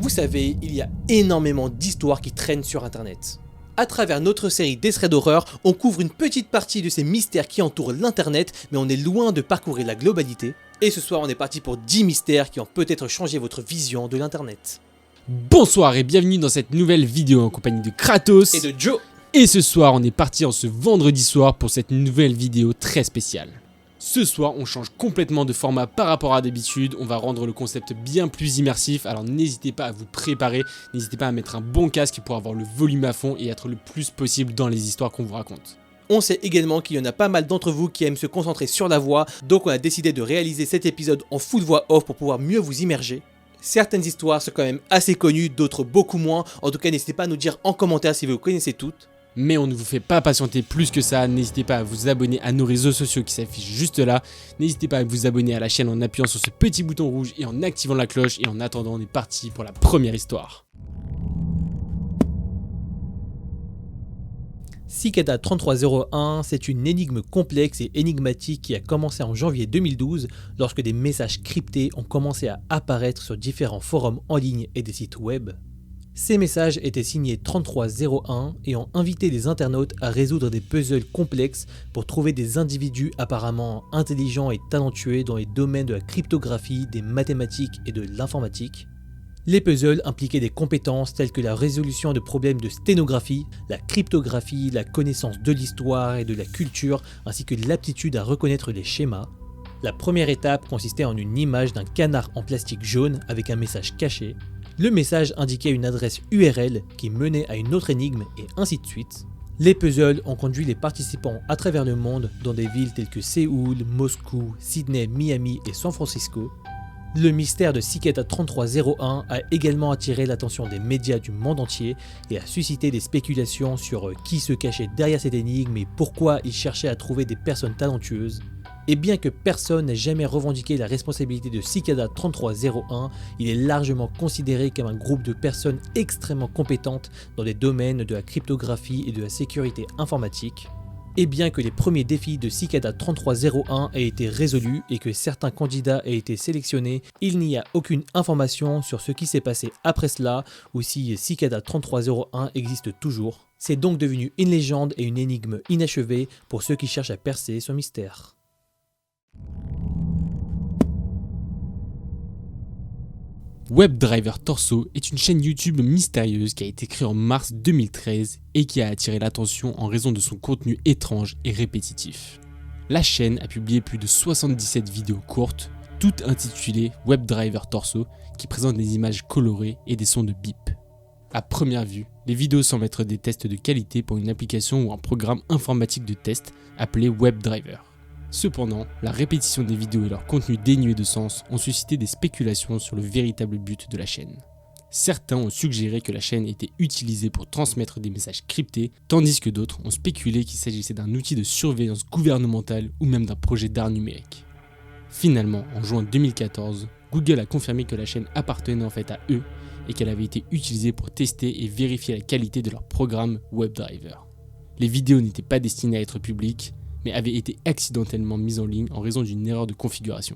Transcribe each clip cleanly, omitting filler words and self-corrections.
Vous savez, il y a énormément d'histoires qui traînent sur internet. À travers notre série d'extraits d'horreur, on couvre une petite partie de ces mystères qui entourent l'internet, mais on est loin de parcourir la globalité. Et ce soir, on est parti pour 10 mystères qui ont peut-être changé votre vision de l'internet. Bonsoir et bienvenue dans cette nouvelle vidéo en compagnie de Kratos Et de Joe. Et ce soir, on est parti en ce vendredi soir pour cette nouvelle vidéo très spéciale. Ce soir, on change complètement de format par rapport à d'habitude, on va rendre le concept bien plus immersif, alors n'hésitez pas à vous préparer, n'hésitez pas à mettre un bon casque pour avoir le volume à fond et être le plus possible dans les histoires qu'on vous raconte. On sait également qu'il y en a pas mal d'entre vous qui aiment se concentrer sur la voix, donc on a décidé de réaliser cet épisode en full voix off pour pouvoir mieux vous immerger. Certaines histoires sont quand même assez connues, d'autres beaucoup moins, en tout cas n'hésitez pas à nous dire en commentaire si vous connaissez toutes. Mais on ne vous fait pas patienter plus que ça, n'hésitez pas à vous abonner à nos réseaux sociaux qui s'affichent juste là, n'hésitez pas à vous abonner à la chaîne en appuyant sur ce petit bouton rouge et en activant la cloche, et en attendant on est parti pour la première histoire. Cicada 3301, c'est une énigme complexe et énigmatique qui a commencé en janvier 2012 lorsque des messages cryptés ont commencé à apparaître sur différents forums en ligne et des sites web. Ces messages étaient signés 3301 et ont invité les internautes à résoudre des puzzles complexes pour trouver des individus apparemment intelligents et talentueux dans les domaines de la cryptographie, des mathématiques et de l'informatique. Les puzzles impliquaient des compétences telles que la résolution de problèmes de sténographie, la cryptographie, la connaissance de l'histoire et de la culture, ainsi que l'aptitude à reconnaître les schémas. La première étape consistait en une image d'un canard en plastique jaune avec un message caché. Le message indiquait une adresse URL qui menait à une autre énigme et ainsi de suite. Les puzzles ont conduit les participants à travers le monde dans des villes telles que Séoul, Moscou, Sydney, Miami et San Francisco. Le mystère de Cicada 3301 a également attiré l'attention des médias du monde entier et a suscité des spéculations sur qui se cachait derrière cette énigme et pourquoi ils cherchaient à trouver des personnes talentueuses. Et bien que personne n'ait jamais revendiqué la responsabilité de Cicada 3301, il est largement considéré comme un groupe de personnes extrêmement compétentes dans les domaines de la cryptographie et de la sécurité informatique. Et bien que les premiers défis de Cicada 3301 aient été résolus et que certains candidats aient été sélectionnés, il n'y a aucune information sur ce qui s'est passé après cela ou si Cicada 3301 existe toujours. C'est donc devenu une légende et une énigme inachevée pour ceux qui cherchent à percer ce mystère. WebDriver Torso est une chaîne YouTube mystérieuse qui a été créée en mars 2013 et qui a attiré l'attention en raison de son contenu étrange et répétitif. La chaîne a publié plus de 77 vidéos courtes, toutes intitulées WebDriver Torso, qui présentent des images colorées et des sons de bip. À première vue, les vidéos semblent être des tests de qualité pour une application ou un programme informatique de test appelé WebDriver. Cependant, la répétition des vidéos et leur contenu dénué de sens ont suscité des spéculations sur le véritable but de la chaîne. Certains ont suggéré que la chaîne était utilisée pour transmettre des messages cryptés, tandis que d'autres ont spéculé qu'il s'agissait d'un outil de surveillance gouvernementale ou même d'un projet d'art numérique. Finalement, en juin 2014, Google a confirmé que la chaîne appartenait en fait à eux et qu'elle avait été utilisée pour tester et vérifier la qualité de leur programme WebDriver. Les vidéos n'étaient pas destinées à être publiques, mais avait été accidentellement mise en ligne en raison d'une erreur de configuration.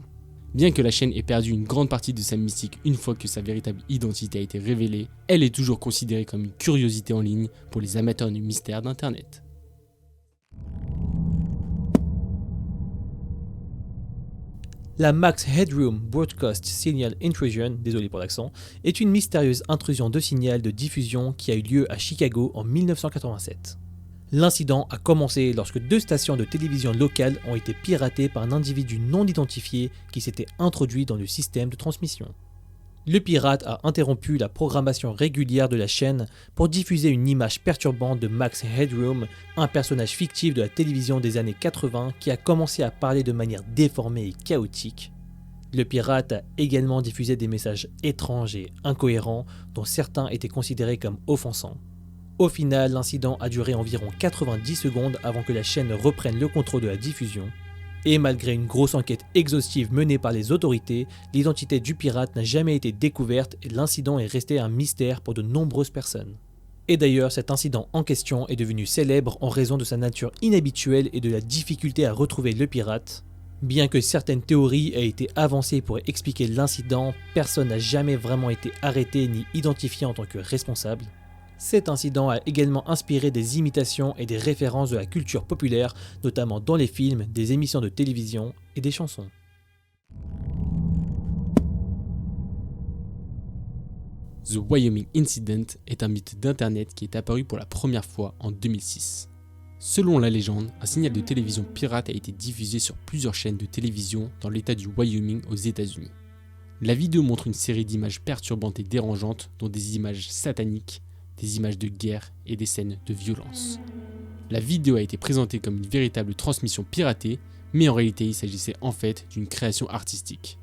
Bien que la chaîne ait perdu une grande partie de sa mystique une fois que sa véritable identité a été révélée, elle est toujours considérée comme une curiosité en ligne pour les amateurs du mystère d'Internet. La Max Headroom Broadcast Signal Intrusion, désolé pour l'accent, est une mystérieuse intrusion de signal de diffusion qui a eu lieu à Chicago en 1987. L'incident a commencé lorsque 2 stations de télévision locales ont été piratées par un individu non identifié qui s'était introduit dans le système de transmission. Le pirate a interrompu la programmation régulière de la chaîne pour diffuser une image perturbante de Max Headroom, un personnage fictif de la télévision des années 80 qui a commencé à parler de manière déformée et chaotique. Le pirate a également diffusé des messages étranges et incohérents dont certains étaient considérés comme offensants. Au final, l'incident a duré environ 90 secondes avant que la chaîne reprenne le contrôle de la diffusion. Et malgré une grosse enquête exhaustive menée par les autorités, l'identité du pirate n'a jamais été découverte et l'incident est resté un mystère pour de nombreuses personnes. Et d'ailleurs, cet incident en question est devenu célèbre en raison de sa nature inhabituelle et de la difficulté à retrouver le pirate. Bien que certaines théories aient été avancées pour expliquer l'incident, personne n'a jamais vraiment été arrêté ni identifié en tant que responsable. Cet incident a également inspiré des imitations et des références de la culture populaire, notamment dans les films, des émissions de télévision et des chansons. The Wyoming Incident est un mythe d'internet qui est apparu pour la première fois en 2006. Selon la légende, un signal de télévision pirate a été diffusé sur plusieurs chaînes de télévision dans l'état du Wyoming aux États-Unis. La vidéo montre une série d'images perturbantes et dérangeantes, dont des images sataniques, des images de guerre et des scènes de violence. La vidéo a été présentée comme une véritable transmission piratée, mais en réalité il s'agissait en fait d'une création artistique.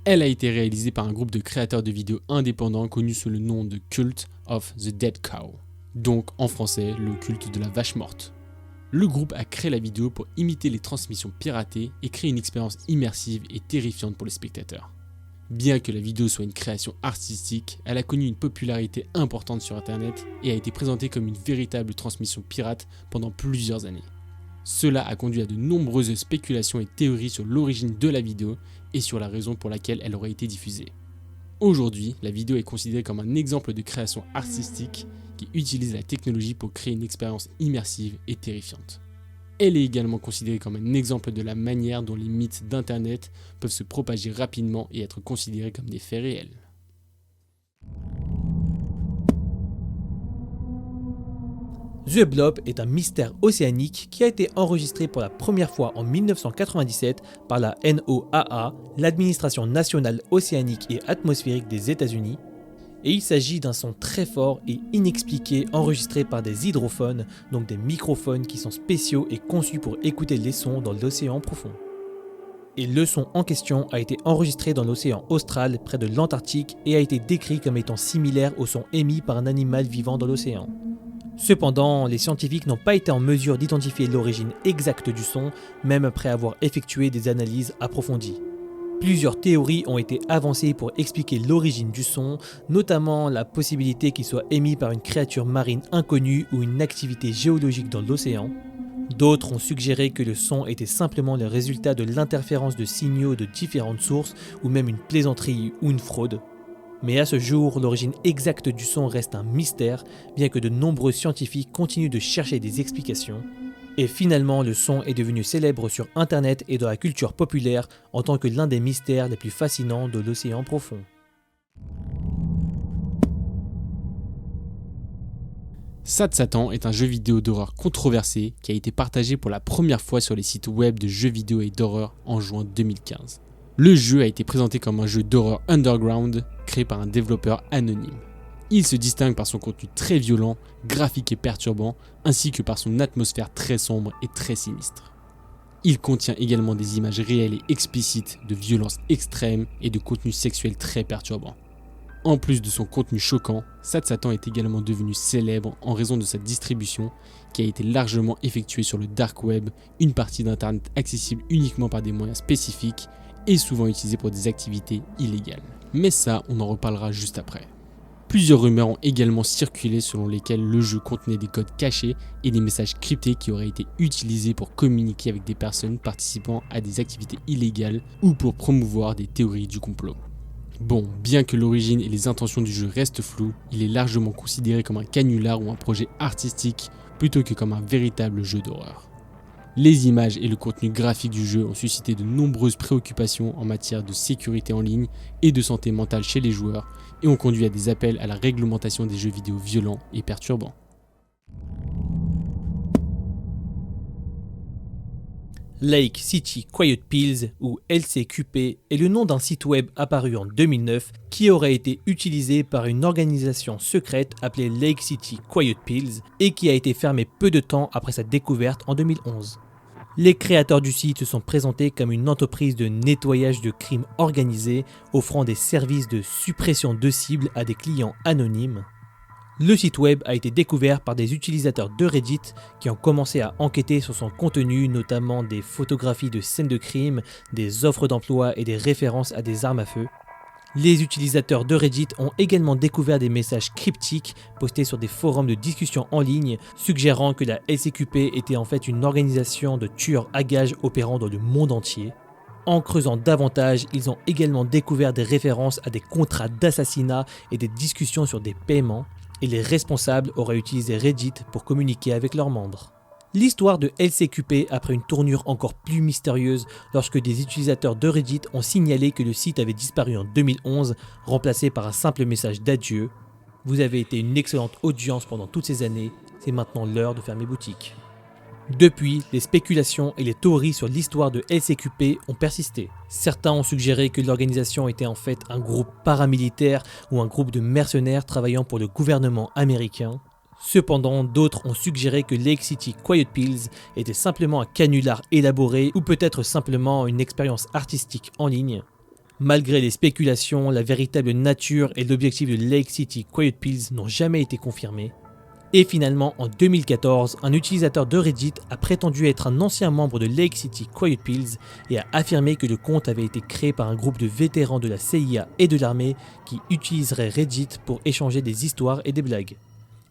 Elle a été réalisée par un groupe de créateurs de vidéos indépendants connu sous le nom de Cult of the Dead Cow, donc en français le culte de la vache morte. Le groupe a créé la vidéo pour imiter les transmissions piratées et créer une expérience immersive et terrifiante pour les spectateurs. Bien que la vidéo soit une création artistique, elle a connu une popularité importante sur internet et a été présentée comme une véritable transmission pirate pendant plusieurs années. Cela a conduit à de nombreuses spéculations et théories sur l'origine de la vidéo et sur la raison pour laquelle elle aurait été diffusée. Aujourd'hui, la vidéo est considérée comme un exemple de création artistique qui utilise la technologie pour créer une expérience immersive et terrifiante. Elle est également considérée comme un exemple de la manière dont les mythes d'internet peuvent se propager rapidement et être considérés comme des faits réels. The Blob est un mystère océanique qui a été enregistré pour la première fois en 1997 par la NOAA, l'Administration nationale océanique et atmosphérique des États-Unis, et il s'agit d'un son très fort et inexpliqué enregistré par des hydrophones, donc des microphones qui sont spéciaux et conçus pour écouter les sons dans l'océan profond. Et le son en question a été enregistré dans l'océan austral près de l'Antarctique et a été décrit comme étant similaire au son émis par un animal vivant dans l'océan. Cependant, les scientifiques n'ont pas été en mesure d'identifier l'origine exacte du son, même après avoir effectué des analyses approfondies. Plusieurs théories ont été avancées pour expliquer l'origine du son, notamment la possibilité qu'il soit émis par une créature marine inconnue ou une activité géologique dans l'océan. D'autres ont suggéré que le son était simplement le résultat de l'interférence de signaux de différentes sources ou même une plaisanterie ou une fraude. Mais à ce jour, l'origine exacte du son reste un mystère, bien que de nombreux scientifiques continuent de chercher des explications. Et finalement, le son est devenu célèbre sur Internet et dans la culture populaire en tant que l'un des mystères les plus fascinants de l'océan profond. Sad Satan est un jeu vidéo d'horreur controversé qui a été partagé pour la première fois sur les sites web de jeux vidéo et d'horreur en juin 2015. Le jeu a été présenté comme un jeu d'horreur underground créé par un développeur anonyme. Il se distingue par son contenu très violent, graphique et perturbant, ainsi que par son atmosphère très sombre et très sinistre. Il contient également des images réelles et explicites de violences extrêmes et de contenu sexuel très perturbant. En plus de son contenu choquant, Sad Satan est également devenu célèbre en raison de sa distribution qui a été largement effectuée sur le dark web, une partie d'internet accessible uniquement par des moyens spécifiques et souvent utilisée pour des activités illégales. Mais ça, on en reparlera juste après. Plusieurs rumeurs ont également circulé selon lesquelles le jeu contenait des codes cachés et des messages cryptés qui auraient été utilisés pour communiquer avec des personnes participant à des activités illégales ou pour promouvoir des théories du complot. Bon, bien que l'origine et les intentions du jeu restent floues, il est largement considéré comme un canular ou un projet artistique plutôt que comme un véritable jeu d'horreur. Les images et le contenu graphique du jeu ont suscité de nombreuses préoccupations en matière de sécurité en ligne et de santé mentale chez les joueurs et ont conduit à des appels à la réglementation des jeux vidéo violents et perturbants. Lake City Quiet Pills, ou LCQP, est le nom d'un site web apparu en 2009 qui aurait été utilisé par une organisation secrète appelée Lake City Quiet Pills et qui a été fermé peu de temps après sa découverte en 2011. Les créateurs du site se sont présentés comme une entreprise de nettoyage de crimes organisés, offrant des services de suppression de cibles à des clients anonymes. Le site web a été découvert par des utilisateurs de Reddit qui ont commencé à enquêter sur son contenu, notamment des photographies de scènes de crime, des offres d'emploi et des références à des armes à feu. Les utilisateurs de Reddit ont également découvert des messages cryptiques postés sur des forums de discussion en ligne, suggérant que la LCQP était en fait une organisation de tueurs à gages opérant dans le monde entier. En creusant davantage, ils ont également découvert des références à des contrats d'assassinat et des discussions sur des paiements, et les responsables auraient utilisé Reddit pour communiquer avec leurs membres. L'histoire de LCQP a pris une tournure encore plus mystérieuse lorsque des utilisateurs de Reddit ont signalé que le site avait disparu en 2011, remplacé par un simple message d'adieu. Vous avez été une excellente audience pendant toutes ces années, c'est maintenant l'heure de fermer boutique. Depuis, les spéculations et les théories sur l'histoire de LCQP ont persisté. Certains ont suggéré que l'organisation était en fait un groupe paramilitaire ou un groupe de mercenaires travaillant pour le gouvernement américain. Cependant, d'autres ont suggéré que Lake City Quiet Pills était simplement un canular élaboré ou peut-être simplement une expérience artistique en ligne. Malgré les spéculations, la véritable nature et l'objectif de Lake City Quiet Pills n'ont jamais été confirmés. Et finalement, en 2014, un utilisateur de Reddit a prétendu être un ancien membre de Lake City Quiet Pills et a affirmé que le compte avait été créé par un groupe de vétérans de la CIA et de l'armée qui utiliseraient Reddit pour échanger des histoires et des blagues.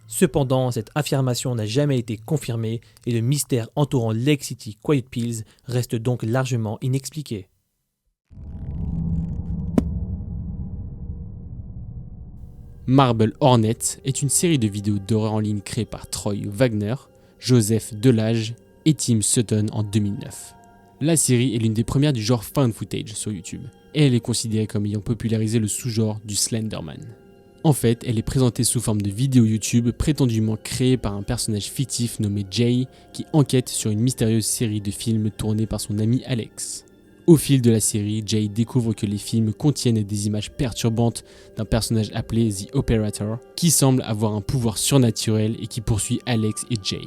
Cependant, cette affirmation n'a jamais été confirmée et le mystère entourant Lake City Quiet Pills reste donc largement inexpliqué. Marble Hornet est une série de vidéos d'horreur en ligne créée par Troy Wagner, Joseph Delage et Tim Sutton en 2009. La série est l'une des premières du genre found footage sur YouTube, et elle est considérée comme ayant popularisé le sous-genre du Slenderman. En fait, elle est présentée sous forme de vidéos YouTube prétendument créées par un personnage fictif nommé Jay qui enquête sur une mystérieuse série de films tournés par son ami Alex. Au fil de la série, Jay découvre que les films contiennent des images perturbantes d'un personnage appelé The Operator, qui semble avoir un pouvoir surnaturel et qui poursuit Alex et Jay.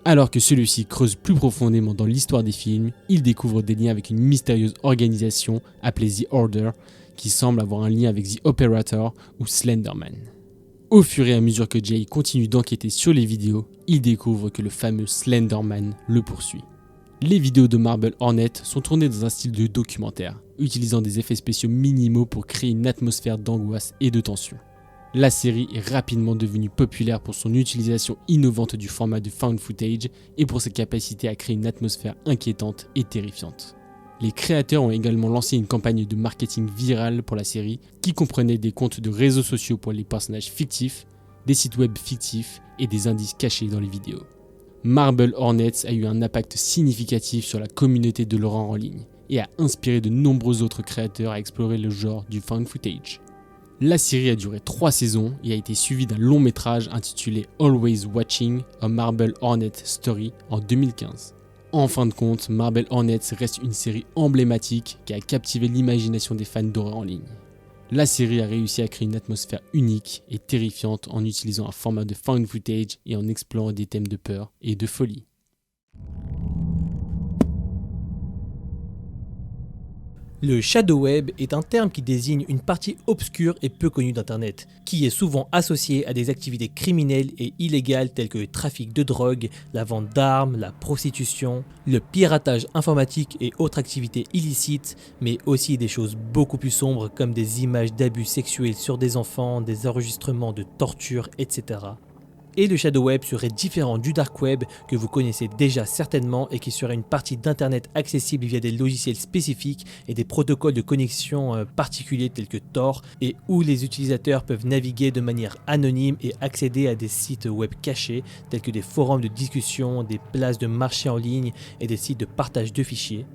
Alors que celui-ci creuse plus profondément dans l'histoire des films, il découvre des liens avec une mystérieuse organisation appelée The Order, qui semble avoir un lien avec The Operator ou Slenderman. Au fur et à mesure que Jay continue d'enquêter sur les vidéos, il découvre que le fameux Slenderman le poursuit. Les vidéos de Marble Hornet sont tournées dans un style de documentaire, utilisant des effets spéciaux minimaux pour créer une atmosphère d'angoisse et de tension. La série est rapidement devenue populaire pour son utilisation innovante du format de found footage et pour sa capacité à créer une atmosphère inquiétante et terrifiante. Les créateurs ont également lancé une campagne de marketing virale pour la série qui comprenait des comptes de réseaux sociaux pour les personnages fictifs, des sites web fictifs et des indices cachés dans les vidéos. Marble Hornets a eu un impact significatif sur la communauté de l'horreur en ligne et a inspiré de nombreux autres créateurs à explorer le genre du found footage. La série a duré 3 saisons et a été suivie d'un long métrage intitulé Always Watching, A Marble Hornet Story en 2015. En fin de compte, Marble Hornets reste une série emblématique qui a captivé l'imagination des fans d'horreur en ligne. La série a réussi à créer une atmosphère unique et terrifiante en utilisant un format de found footage et en explorant des thèmes de peur et de folie. Le shadow web est un terme qui désigne une partie obscure et peu connue d'Internet, qui est souvent associée à des activités criminelles et illégales telles que le trafic de drogue, la vente d'armes, la prostitution, le piratage informatique et autres activités illicites, mais aussi des choses beaucoup plus sombres comme des images d'abus sexuels sur des enfants, des enregistrements de torture, etc. Et le shadow web serait différent du dark web que vous connaissez déjà certainement et qui serait une partie d'internet accessible via des logiciels spécifiques et des protocoles de connexion particuliers tels que Tor et où les utilisateurs peuvent naviguer de manière anonyme et accéder à des sites web cachés tels que des forums de discussion, des places de marché en ligne et des sites de partage de fichiers.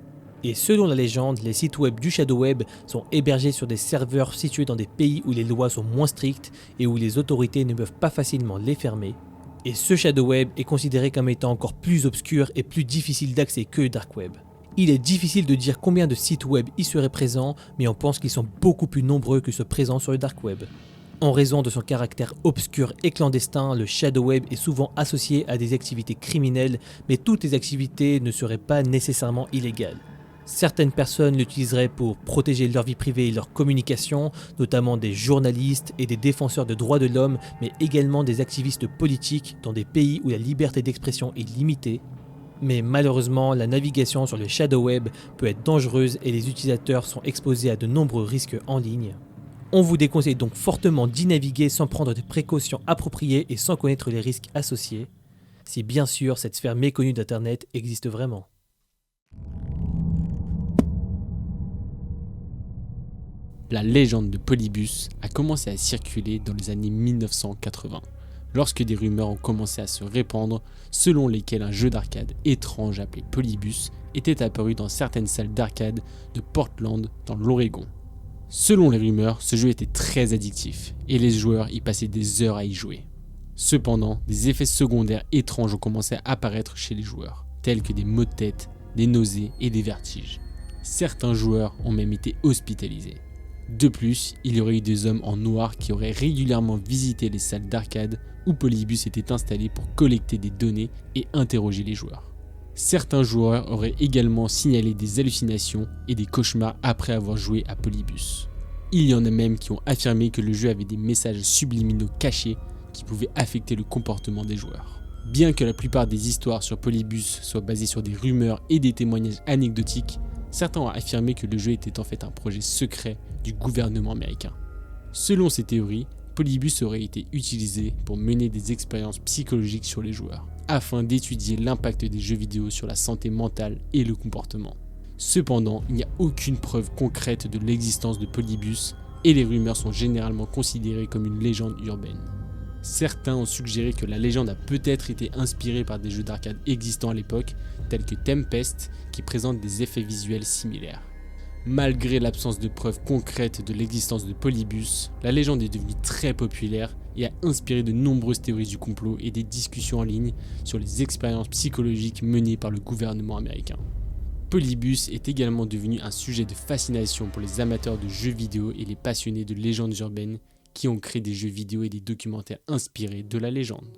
Et selon la légende, les sites web du shadow web sont hébergés sur des serveurs situés dans des pays où les lois sont moins strictes et où les autorités ne peuvent pas facilement les fermer. Et ce shadow web est considéré comme étant encore plus obscur et plus difficile d'accès que le dark web. Il est difficile de dire combien de sites web y seraient présents, mais on pense qu'ils sont beaucoup plus nombreux que ceux présents sur le dark web. En raison de son caractère obscur et clandestin, le shadow web est souvent associé à des activités criminelles, mais toutes les activités ne seraient pas nécessairement illégales. Certaines personnes l'utiliseraient pour protéger leur vie privée et leur communication, notamment des journalistes et des défenseurs de droits de l'homme, mais également des activistes politiques dans des pays où la liberté d'expression est limitée. Mais malheureusement, la navigation sur le shadow web peut être dangereuse et les utilisateurs sont exposés à de nombreux risques en ligne. On vous déconseille donc fortement d'y naviguer sans prendre des précautions appropriées et sans connaître les risques associés, si bien sûr cette sphère méconnue d'Internet existe vraiment. La légende de Polybus a commencé à circuler dans les années 1980, lorsque des rumeurs ont commencé à se répandre selon lesquelles un jeu d'arcade étrange appelé Polybus était apparu dans certaines salles d'arcade de Portland dans l'Oregon. Selon les rumeurs, ce jeu était très addictif et les joueurs y passaient des heures à y jouer. Cependant, des effets secondaires étranges ont commencé à apparaître chez les joueurs, tels que des maux de tête, des nausées et des vertiges. Certains joueurs ont même été hospitalisés. De plus, il y aurait eu des hommes en noir qui auraient régulièrement visité les salles d'arcade où Polybus était installé pour collecter des données et interroger les joueurs. Certains joueurs auraient également signalé des hallucinations et des cauchemars après avoir joué à Polybus. Il y en a même qui ont affirmé que le jeu avait des messages subliminaux cachés qui pouvaient affecter le comportement des joueurs. Bien que la plupart des histoires sur Polybus soient basées sur des rumeurs et des témoignages anecdotiques, certains ont affirmé que le jeu était en fait un projet secret du gouvernement américain. Selon ces théories, Polybus aurait été utilisé pour mener des expériences psychologiques sur les joueurs, afin d'étudier l'impact des jeux vidéo sur la santé mentale et le comportement. Cependant, il n'y a aucune preuve concrète de l'existence de Polybus et les rumeurs sont généralement considérées comme une légende urbaine. Certains ont suggéré que la légende a peut-être été inspirée par des jeux d'arcade existants à l'époque, tels que Tempest, qui présentent des effets visuels similaires. Malgré l'absence de preuves concrètes de l'existence de Polybus, la légende est devenue très populaire et a inspiré de nombreuses théories du complot et des discussions en ligne sur les expériences psychologiques menées par le gouvernement américain. Polybus est également devenu un sujet de fascination pour les amateurs de jeux vidéo et les passionnés de légendes urbaines qui ont créé des jeux vidéo et des documentaires inspirés de la légende.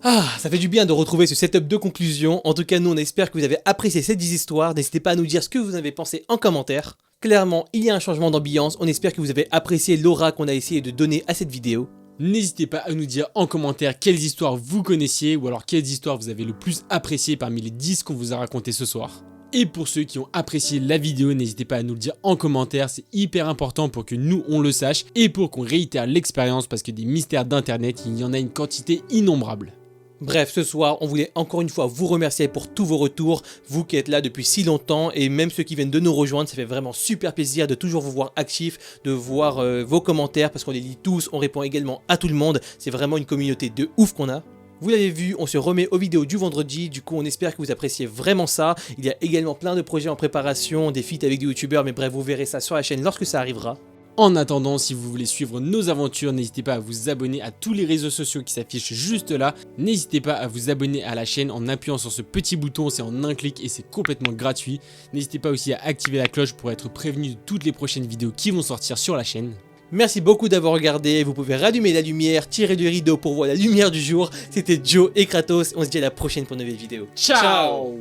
Ah, ça fait du bien de retrouver ce setup de conclusion. En tout cas, nous, on espère que vous avez apprécié ces 10 histoires. N'hésitez pas à nous dire ce que vous en avez pensé en commentaire. Clairement, il y a un changement d'ambiance. On espère que vous avez apprécié l'aura qu'on a essayé de donner à cette vidéo. N'hésitez pas à nous dire en commentaire quelles histoires vous connaissiez ou alors quelles histoires vous avez le plus appréciées parmi les 10 qu'on vous a racontées ce soir. Et pour ceux qui ont apprécié la vidéo, n'hésitez pas à nous le dire en commentaire, c'est hyper important pour que nous on le sache et pour qu'on réitère l'expérience parce que des mystères d'internet, il y en a une quantité innombrable. Bref, ce soir, on voulait encore une fois vous remercier pour tous vos retours, vous qui êtes là depuis si longtemps et même ceux qui viennent de nous rejoindre, ça fait vraiment super plaisir de toujours vous voir actifs, de voir vos commentaires parce qu'on les lit tous, on répond également à tout le monde, c'est vraiment une communauté de ouf qu'on a. Vous l'avez vu, on se remet aux vidéos du vendredi, du coup on espère que vous appréciez vraiment ça. Il y a également plein de projets en préparation, des feats avec des youtubeurs, mais bref, vous verrez ça sur la chaîne lorsque ça arrivera. En attendant, si vous voulez suivre nos aventures, n'hésitez pas à vous abonner à tous les réseaux sociaux qui s'affichent juste là. N'hésitez pas à vous abonner à la chaîne en appuyant sur ce petit bouton, c'est en un clic et c'est complètement gratuit. N'hésitez pas aussi à activer la cloche pour être prévenu de toutes les prochaines vidéos qui vont sortir sur la chaîne. Merci beaucoup d'avoir regardé, vous pouvez rallumer la lumière, tirer le rideau pour voir la lumière du jour. C'était Joe et Kratos, on se dit à la prochaine pour une nouvelle vidéo. Ciao.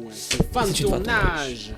Fin de tournage.